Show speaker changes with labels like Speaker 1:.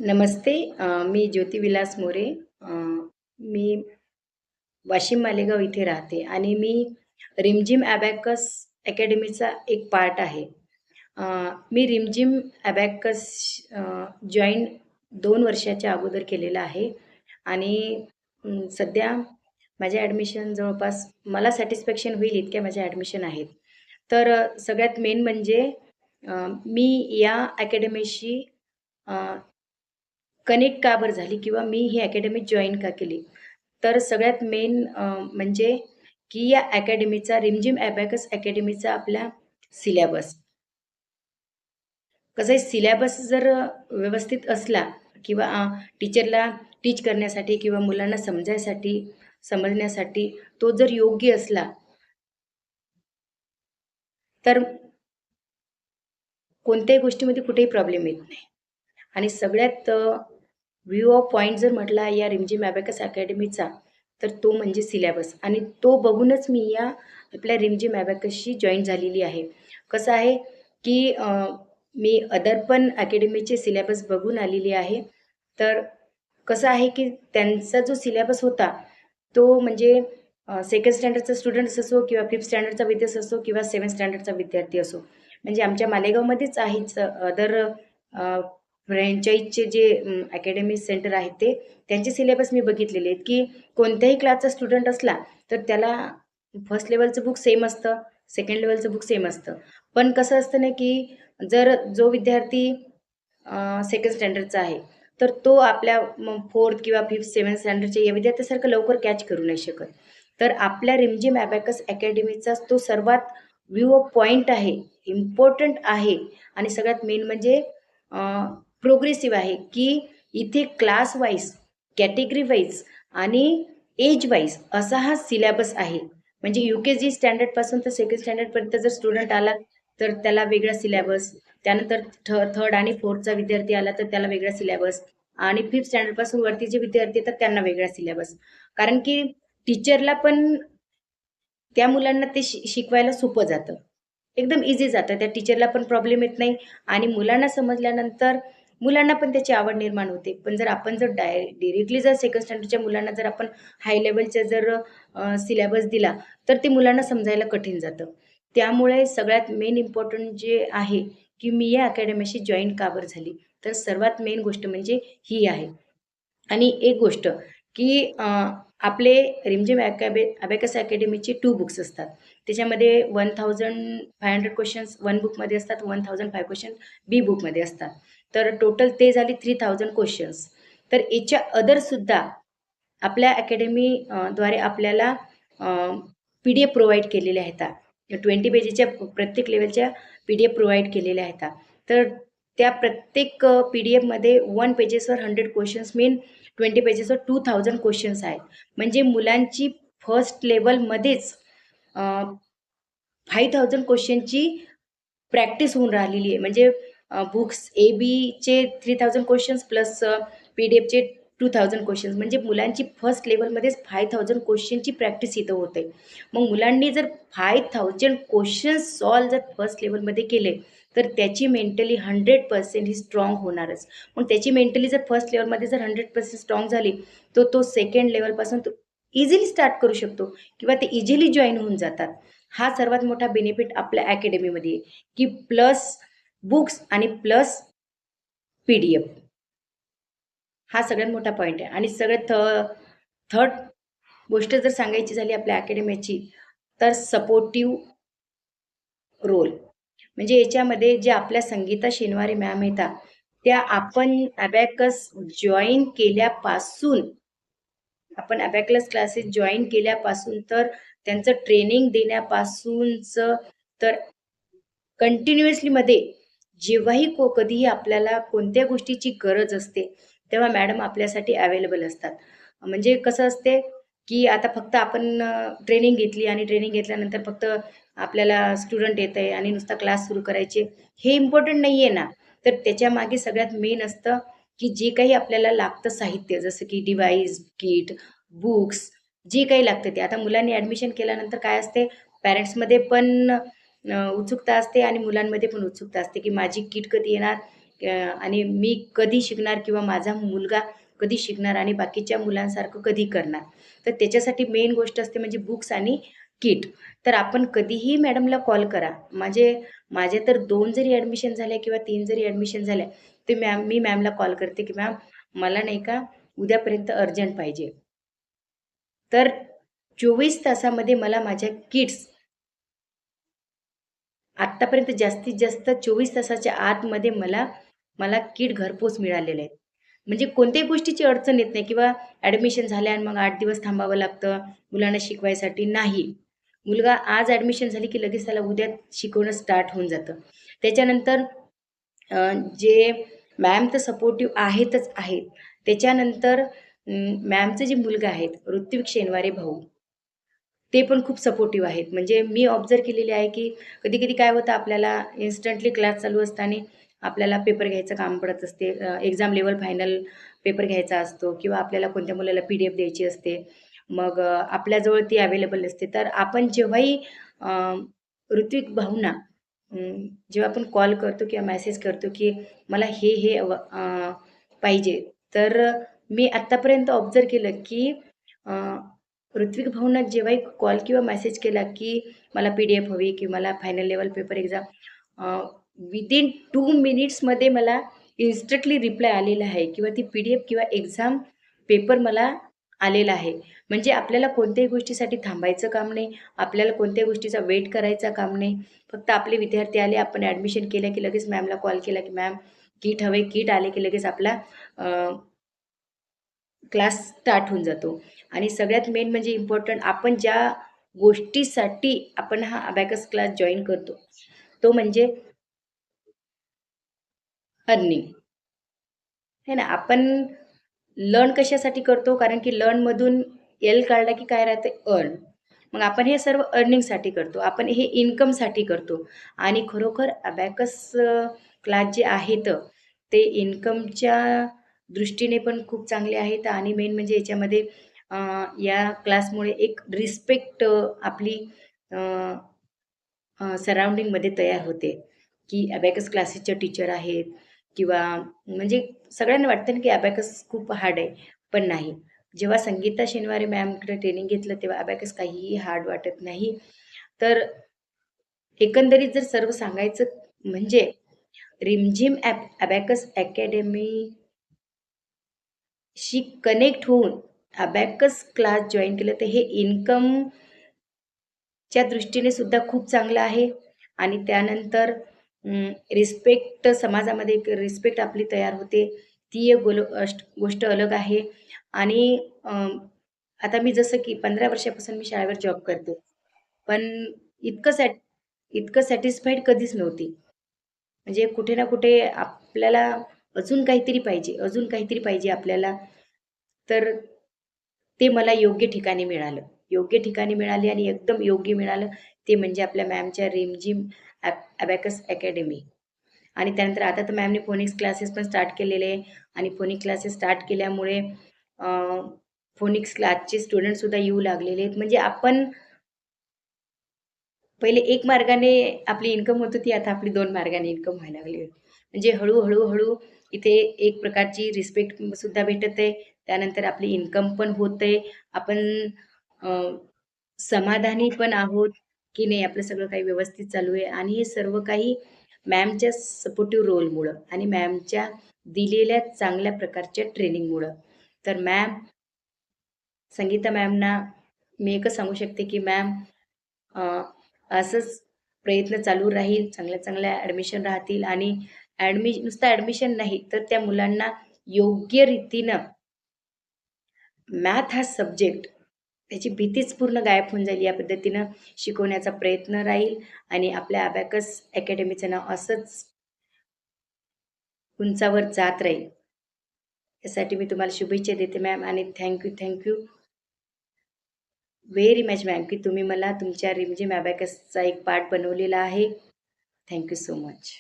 Speaker 1: नमस्ते. मी ज्योती विलास मोरे. मी वाशिम मालेगाव इथे राहते आणि मी रिमझिम ॲबॅकस अकॅडमीचा एक पार्ट आहे. अ, मी रिमझिम ॲबॅकस जॉइन 2 वर्षाच्या अगोदर केलेलं आहे आणि सध्या माझ्या ॲडमिशन जवळपास मला सॅटिस्फॅक्शन होईल इतक्या माझ्या ॲडमिशन आहेत. तर सगळ्यात मेन म्हणजे मी या अकॅडमीशी कनेक्ट का बरं झाली किंवा मी ही अकॅडमी जॉइन का केली? तर सगळ्यात मेन म्हणजे की या अकॅडमीचा रिमझिम ॲबॅकस अकॅडमीचा आपला सिलॅबस. कसं आहे सिलॅबस जर व्यवस्थित असला किंवा टीचरला टीच करण्यासाठी किंवा मुलांना समजण्यासाठी तो जर योग्य असला, तर कोणत्याही गोष्टीमध्ये कुठेही प्रॉब्लेम येत नाही. आणि सगळ्यात व्ह्यू ऑफ पॉइंट जर म्हटला या रिमझिम ॲबॅकस अकॅडमीचा, तर तो म्हणजे सिलॅबस आणि तो बघूनच मी या आपल्या रिमझिम ॲबॅकसशी जॉइन झालेली आहे. कसं आहे, की मी अदर पण अकॅडमीचे सिलॅबस बघून आलेली आहे. तर कसं आहे, की त्यांचा जो सिलॅबस होता, तो म्हणजे सेकंड स्टँडर्डचा स्टुडंट्स असो किंवा फिफ्थ स्टँडर्डचा विद्यार्थी असो किंवा सेवन्थ स्टँडर्डचा विद्यार्थी असो. म्हणजे आमच्या मालेगावमध्येच आहेच अदर फ्रँचाइजचे जे अकॅडमी सेंटर आहेत त्यांचे सिलेबस मी बघितलेले आहेत, की कोणत्याही क्लासचा स्टुडंट असला, तर त्याला फर्स्ट लेव्हलचं बुक सेम असतं, सेकंड लेव्हलचं बुक सेम असतं. पण कसं असतं ना, की जर जो विद्यार्थी सेकंड स्टँडर्डचा आहे, तर तो आपल्या फोर्थ किंवा फिफ्थ, सेवन्थ स्टँडर्डच्या या विद्यार्थ्यासारखं लवकर कॅच करू नाही शकत. तर आपल्या रिमझिम ॲबॅकस अकॅडमीचा तो सर्वात व्ह्यू ऑफ पॉइंट आहे, इम्पोर्टंट आहे आणि सगळ्यात मेन म्हणजे प्रोग्रेसिव्ह आहे, की इथे क्लास वाईज, कॅटेगरी वाईज आणि एज वाईज असा हा सिलॅबस आहे. म्हणजे यू-के-जी स्टँडर्डपासून तर सेकंड स्टँडर्डपर्यंत जर स्टुडंट आला, तर त्याला वेगळा सिलॅबस. त्यानंतर थर्ड आणि फोर्थचा विद्यार्थी आला, तर त्याला वेगळा सिलॅबस आणि फिफ्थ स्टँडर्डपासून वरती जे विद्यार्थी येतात त्यांना वेगळा सिलॅबस. कारण की टीचरला पण त्या मुलांना ते शिकवायला सोपं जातं. एकदम ईझी जातं. त्या टीचरला पण प्रॉब्लेम येत नाही आणि मुलांना समजल्यानंतर मुलांना पण त्याची आवड निर्माण होते. पण जर आपण जर डायरेक्टली जर सेकंड स्टँडर्डच्या मुलांना जर आपण हाय लेव्हलचा जर सिलॅबस दिला, तर ते मुलांना समजायला कठीण जातं. त्यामुळे सगळ्यात मेन इम्पोर्टंट जे आहे, की मी या अकॅडमीशी जॉइन का बरं झाली? तर सर्वात मेन गोष्ट म्हणजे ही आहे. आणि एक गोष्ट, की आपले रिमझिम अबॅकस अकॅडमीचे 2 बुक्स असतात. त्याच्यामध्ये 1500 क्वेशन्स वन बुकमध्ये असतात, 1005 क्वेशन बी बुकमध्ये असतात. तर टोटल ते झाले 3000 क्वेशन्स. तर याच्या अदरसुद्धा आपल्या अकॅडमी द्वारे आपल्याला पी-डी-एफ प्रोव्हाईड केलेल्या आहेत. 20 पेजेसच्या प्रत्येक लेव्हलच्या पी-डी-एफ प्रोव्हाईड केलेल्या आहेत. तर त्या प्रत्येक पी-डी-एफमध्ये 1 पेजेसवर 100 क्वेशन्स मीन 20 पेजेसवर 2000 क्वेशन्स आहेत. म्हणजे मुलांची फर्स्ट लेव्हलमध्येच 5000 क्वेशनची प्रॅक्टिस होऊन राहिलेली आहे. म्हणजे बुक्स ए-बीचे 3000 क्वेशन्स प्लस पी-डी-एफचे 2000 क्वेशन्स म्हणजे मुलांची फर्स्ट लेव्हलमध्येच 5000 क्वेशनची प्रॅक्टिस इथं होते. मग मुलांनी जर 5000 क्वेशन्स सॉल्व्ह जर फर्स्ट लेव्हलमध्ये केले, तर त्याची मेंटली 100% ही स्ट्राँग होणारच. मग त्याची मेंटली जर फर्स्ट लेव्हलमध्ये जर 100% स्ट्राँग झाली, तर तो सेकंड लेव्हलपासून तो इझिली स्टार्ट करू शकतो किंवा ते इझिली जॉइन होऊन जातात. हा सर्वात मोठा बेनिफिट आपल्या अकॅडमीमध्ये आहे, की प्लस बुक्स आणि प्लस पी-डी-एफ हा सगळ्यात मोठा पॉइंट आहे आणि सगळ्यात थर्ड गोष्ट जर सांगायची झाली आपल्या अकॅडमीची, तर सपोर्टिव्ह रोल. म्हणजे याच्यामध्ये जे आपल्या संगीता शनिवारी मॅम येतात, त्या आपण अबॅकस क्लासेस जॉइन केल्यापासून तर त्यांचं ट्रेनिंग देण्यापासूनचं तर कंटिन्युअसलीमध्ये जेव्हाही कधीही आपल्याला कोणत्या गोष्टीची गरज असते, तेव्हा मॅडम आपल्यासाठी अवेलेबल असतात. म्हणजे कसं असते, की आता फक्त आपण ट्रेनिंग घेतली आणि ट्रेनिंग घेतल्यानंतर फक्त आपल्याला स्टुडंट येतंय आणि नुसता क्लास सुरू करायचे, हे इम्पोर्टंट नाही आहे ना. तर त्याच्यामागे सगळ्यात मेन असतं, की जे काही आपल्याला लागतं साहित्य, जसं की डिव्हाइस, किट, बुक्स, जे काही लागतं ते. आता मुलांनी ॲडमिशन केल्यानंतर काय असते, पॅरेंट्समध्ये पण उत्सुकता असते आणि मुलांमध्ये पण उत्सुकता असते, की माझी किट कधी येणार? आणि मी कधी शिकणार किंवा माझा मुलगा कधी शिकणार आणि बाकीच्या मुलांसारखं कधी करणार. तर त्याच्यासाठी मेन गोष्ट असते म्हणजे बुक्स आणि किट. तर आपण कधीही मॅडमला कॉल करा. माझ्या तर 2 जरी ॲडमिशन झाल्या किंवा 3 जरी ॲडमिशन झाल्या, तर मी मॅमला कॉल करते, की "मॅम मला नाही का उद्यापर्यंत अर्जंट पाहिजे." तर 24 तासामध्ये मला माझ्या किट्स आत्तापर्यंत जास्तीत जास्त 24 तासाच्या आतमध्ये मला मला किट घरपोच मिळालेले आहेत. म्हणजे कोणत्याही गोष्टीची अडचण येत नाही किंवा ॲडमिशन झाल्या आणि मग 8 दिवस थांबावं लागतं मुलांना शिकवायसाठी, नाही. मुलगा आज ॲडमिशन झाली की लगेच त्याला उद्या शिकवणं स्टार्ट होऊन जातं. त्याच्यानंतर जे मॅम तर सपोर्टिव्ह आहेतच आहेत. त्याच्यानंतर मॅमचे जे मुलगा आहेत ऋत्विक शेनवारे भाऊ, ते पण खूप सपोर्टिव्ह आहेत. म्हणजे मी ऑब्झर्व्ह केलेली आहे, की कधी-कधी काय होतं आपल्याला इन्स्टंटली क्लास चालू असताना आपल्याला पेपर घ्यायचं काम पडत असते. एक्झाम लेव्हल फायनल पेपर घ्यायचा असतो किंवा आपल्याला कोणत्या मुलाला पी-डी-एफ द्यायची असते. मग आपल्याजवळ ती अवेलेबल नसते. तर आपण जेव्हाही अ, ऋत्विक भाऊंना जेव्हा आपण कॉल करतो किंवा मेसेज करतो, की मला हे पाहिजे. तर मी आत्तापर्यंत ऑब्झर्व्ह केलं, की अ, ऋत्विक भाऊंना जेव्हाही कॉल किंवा मेसेज केला, की मला पी-डी-एफ हवी किंवा मला final level paper exam within 2 मिनिट्समध्ये मला इन्स्टंटली रिप्लाय आलेला आहे किंवा ती पी-डी-एफ किंवा एक्झाम पेपर मला आलेला आहे. म्हणजे आपल्याला कोणत्याही गोष्टीसाठी थांबायचं काम नाही. आपल्याला कोणत्याही गोष्टीचा वेट करायचा काम नाही. फक्त आपले विद्यार्थी आले, आपण ॲडमिशन केलं, की लगेच मॅमला कॉल केला, की "मॅम किट हवे." किट आले, की लगेच आपला क्लास स्टार्ट होऊन जातो. आणि सगळ्यात मेन म्हणजे इम्पोर्टंट आपण ज्या गोष्टीसाठी आपण हा अबॅकस क्लास जॉइन करतो, तो म्हणजे अर्निंग. आहे ना. आपण लर्न कशासाठी करतो? कारण की लर्नमधून एल काढला की काय राहतं अर्न. मग आपण हे सर्व अर्निंगसाठी करतो. आपण हे इन्कमसाठी करतो आणि खरोखर अबॅकस क्लास जे आहेत, ते इन्कमच्या दृष्टीने पण खूप चांगले आहेत आणि मेन म्हणजे याच्यामध्ये अ, या क्लासमुळे एक रिस्पेक्ट आपली सराउंडिंगमध्ये तयार होते, की अबॅकस क्लासेसचे टीचर आहेत किंवा म्हणजे सगळ्यांना वाटतं ना, की अबॅकस खूप हार्ड आहे, पण नाही. जेव्हा संगीता शनिवारे मॅमकडे ट्रेनिंग घेतलं, तेव्हा अबॅकस काहीही हार्ड वाटत नाही. तर एकंदरीत जर सर्व सांगायचं म्हणजे रिमझिम अबॅकस अकॅडमीशी कनेक्ट होऊन अबॅकस क्लास जॉइन केलं, तर हे इन्कमच्या दृष्टीने सुद्धा खूप चांगलं आहे आणि त्यानंतर रिस्पेक्ट समाजामध्ये एक रिस्पेक्ट आपली तयार होते. ती एक गोष्ट अलग आहे आणि आता मी जसं की 15 वर्षापासून मी शाळेवर जॉब करते. पण इतकं सॅट इतकं सॅटिस्फाईड कधीच नव्हती. म्हणजे कुठे ना कुठे आपल्याला अजून काहीतरी पाहिजे, अजून काहीतरी पाहिजे आपल्याला. तर ते मला योग्य ठिकाणी मिळालं. योग्य ठिकाणी मिळाली आणि एकदम योग्य मिळालं ते म्हणजे आपल्या मॅमच्या रिमझिम अबॅकस अकॅडमी. आणि त्यानंतर आता तर मॅमने फोनिक्स क्लासेस पण स्टार्ट केलेले आहे आणि फोनिक्स क्लासेस स्टार्ट केल्यामुळे अ, फोनिक्स क्लासचे स्टुडंटसुद्धा येऊ लागलेले आहेत. म्हणजे आपण पहिले एक मार्गाने आपली इन्कम होत होती, आता आपली 2 मार्गाने इन्कम व्हायला लागली आहे. म्हणजे हळू-हळू इथे एक प्रकारची रिस्पेक्ट सुद्धा भेटत आहे. त्यानंतर आपली इन्कम पण होते. आपण अ, समाधानी पण आहोत, की नाही आपलं सगळं काही व्यवस्थित चालू आहे आणि हे सर्व काही मॅमच्या सपोर्टिव्ह रोलमुळं आणि मॅमच्या दिलेल्या चांगल्या प्रकारच्या ट्रेनिंगमुळं. तर संगीता मॅमना मी एकच सांगू शकते, की मॅम अ, असंच प्रयत्न चालू राहील. चांगल्या-चांगल्या ॲडमिशन राहतील आणि नुसतं ॲडमिशन नाही, तर त्या मुलांना योग्य रीतीनं मॅथ हा सब्जेक्ट त्याची भीतीच पूर्ण गायब होऊन जाईल या पद्धतीनं शिकवण्याचा प्रयत्न राहील आणि आपल्या अबॅकस अकॅडमीचं नाव असंच उंचावर जात राहील. यासाठी मी तुम्हाला शुभेच्छा देते मॅम आणि thank you very much ma'am, की तुम्ही मला तुमच्या रिमझिम अबॅकसचा एक पार्ट बनवलेला आहे. Thank so much.